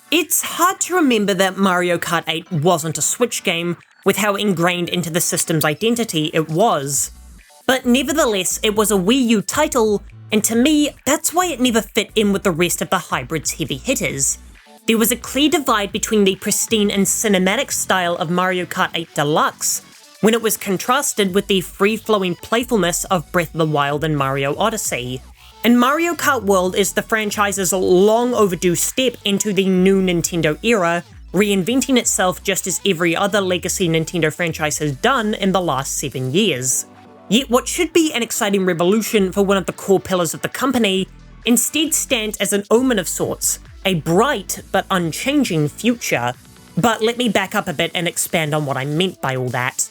It's hard to remember that Mario Kart 8 wasn't a Switch game, with how ingrained into the system's identity it was. But nevertheless, it was a Wii U title, and to me, that's why it never fit in with the rest of the hybrid's heavy hitters. There was a clear divide between the pristine and cinematic style of Mario Kart 8 Deluxe, when it was contrasted with the free-flowing playfulness of Breath of the Wild and Mario Odyssey. And Mario Kart World is the franchise's long overdue step into the new Nintendo era, reinventing itself just as every other legacy Nintendo franchise has done in the last 7 years. Yet what should be an exciting revolution for one of the core pillars of the company instead stands as an omen of sorts, a bright but unchanging future. But let me back up a bit and expand on what I meant by all that.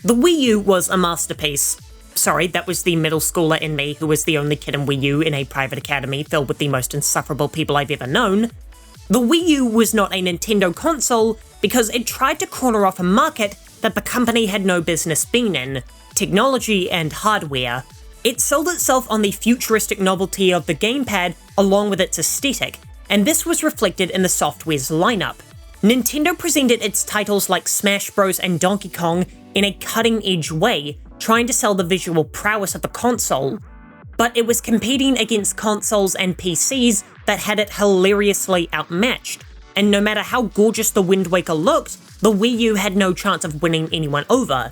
The Wii U was a masterpiece. Sorry, that was the middle schooler in me who was the only kid in Wii U in a private academy filled with the most insufferable people I've ever known. The Wii U was not a Nintendo console because it tried to corner off a market that the company had no business being in, technology and hardware. It sold itself on the futuristic novelty of the gamepad along with its aesthetic, and this was reflected in the software's lineup. Nintendo presented its titles like Smash Bros. And Donkey Kong in a cutting-edge way, trying to sell the visual prowess of the console. But it was competing against consoles and PCs that had it hilariously outmatched, and no matter how gorgeous the Wind Waker looked, the Wii U had no chance of winning anyone over.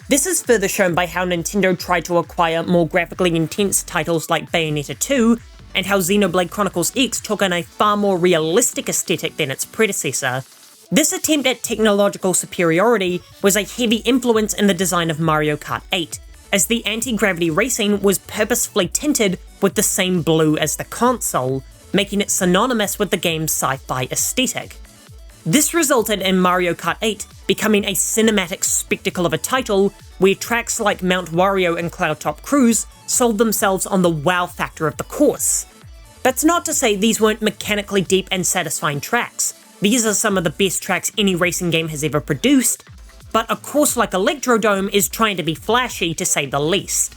This is further shown by how Nintendo tried to acquire more graphically intense titles like Bayonetta 2, and how Xenoblade Chronicles X took on a far more realistic aesthetic than its predecessor. This attempt at technological superiority was a heavy influence in the design of Mario Kart 8, as the anti-gravity racing was purposefully tinted with the same blue as the console, making it synonymous with the game's sci-fi aesthetic. This resulted in Mario Kart 8 becoming a cinematic spectacle of a title where tracks like Mount Wario and Cloudtop Cruise sold themselves on the wow factor of the course. That's not to say these weren't mechanically deep and satisfying tracks. These are some of the best tracks any racing game has ever produced, but a course like Electrodome is trying to be flashy to say the least.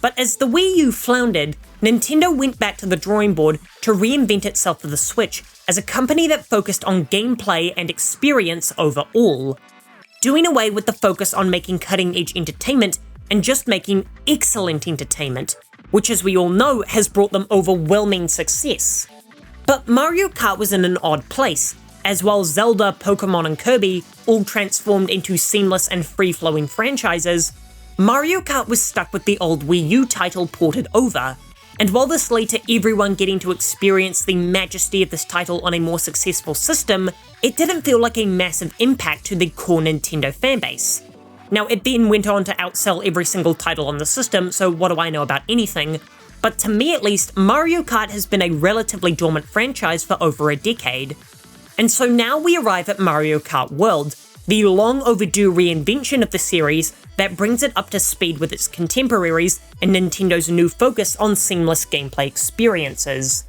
But as the Wii U floundered, Nintendo went back to the drawing board to reinvent itself for the Switch as a company that focused on gameplay and experience overall, doing away with the focus on making cutting-edge entertainment and just making excellent entertainment, which as we all know has brought them overwhelming success. But Mario Kart was in an odd place, as while Zelda, Pokemon and Kirby all transformed into seamless and free-flowing franchises, Mario Kart was stuck with the old Wii U title ported over. And while this led to everyone getting to experience the majesty of this title on a more successful system, it didn't feel like a massive impact to the core Nintendo fanbase. Now, it then went on to outsell every single title on the system, so what do I know about anything? But to me at least, Mario Kart has been a relatively dormant franchise for over a decade. And so now we arrive at Mario Kart World, the long overdue reinvention of the series that brings it up to speed with its contemporaries and Nintendo's new focus on seamless gameplay experiences.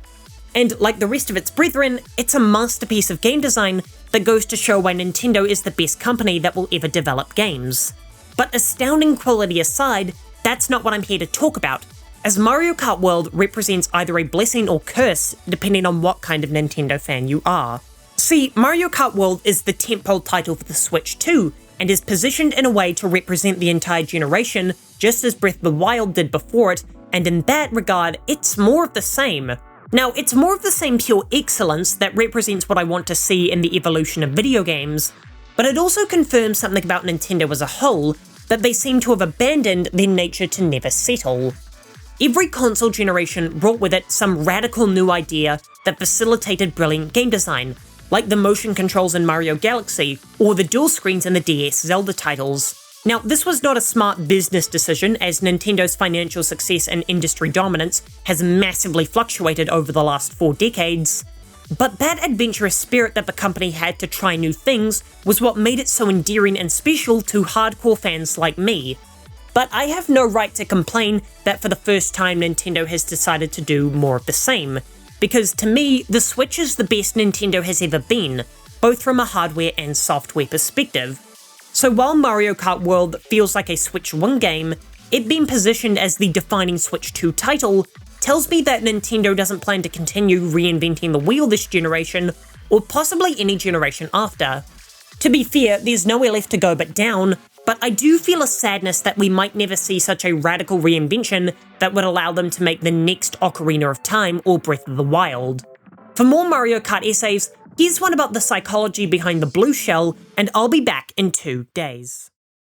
And like the rest of its brethren, it's a masterpiece of game design that goes to show why Nintendo is the best company that will ever develop games. But astounding quality aside, that's not what I'm here to talk about, as Mario Kart World represents either a blessing or curse depending on what kind of Nintendo fan you are. See, Mario Kart World is the tentpole title for the Switch too, and is positioned in a way to represent the entire generation, just as Breath of the Wild did before it, and in that regard, it's more of the same. Now, it's more of the same pure excellence that represents what I want to see in the evolution of video games, but it also confirms something about Nintendo as a whole, that they seem to have abandoned their nature to never settle. Every console generation brought with it some radical new idea that facilitated brilliant game design, like the motion controls in Mario Galaxy, or the dual screens in the DS Zelda titles. Now, this was not a smart business decision, as Nintendo's financial success and industry dominance has massively fluctuated over the last 4 decades, but that adventurous spirit that the company had to try new things was what made it so endearing and special to hardcore fans like me. But I have no right to complain that for the first time Nintendo has decided to do more of the same, because to me, the Switch is the best Nintendo has ever been, both from a hardware and software perspective. So while Mario Kart World feels like a Switch 1 game, it being positioned as the defining Switch 2 title tells me that Nintendo doesn't plan to continue reinventing the wheel this generation or possibly any generation after. To be fair, there's nowhere left to go but down, but I do feel a sadness that we might never see such a radical reinvention that would allow them to make the next Ocarina of Time or Breath of the Wild. For more Mario Kart essays, here's one about the psychology behind the blue shell, and I'll be back in 2 days.